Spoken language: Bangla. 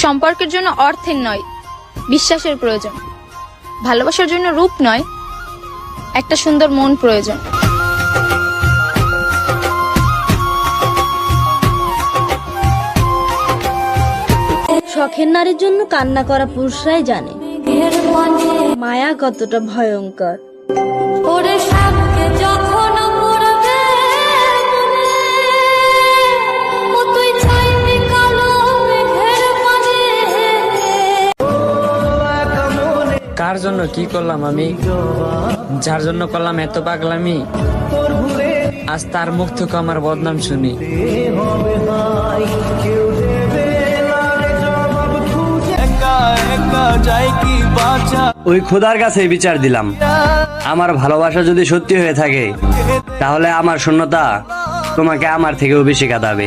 সম্পর্কের জন্য অর্থের নয়, বিশ্বাসের প্রয়োজন। ভালোবাসার জন্য রূপ নয়, একটা সুন্দর মন প্রয়োজন। শখের নারীর জন্য কান্না করা পুরুষরাই জানে মায়া কতটা ভয়ঙ্কর। কার জন্য কি করলাম আমি, যার জন্য করলাম এত পাগলামি, আজ তার মুখ থেকে আমার বদনাম শুনি। ওই খোদার কাছে বিচার দিলাম, আমার ভালোবাসা যদি সত্যি হয়ে থাকে তাহলে আমার শূন্যতা তোমাকে আমার থেকেও বেশি কাঁদাবে।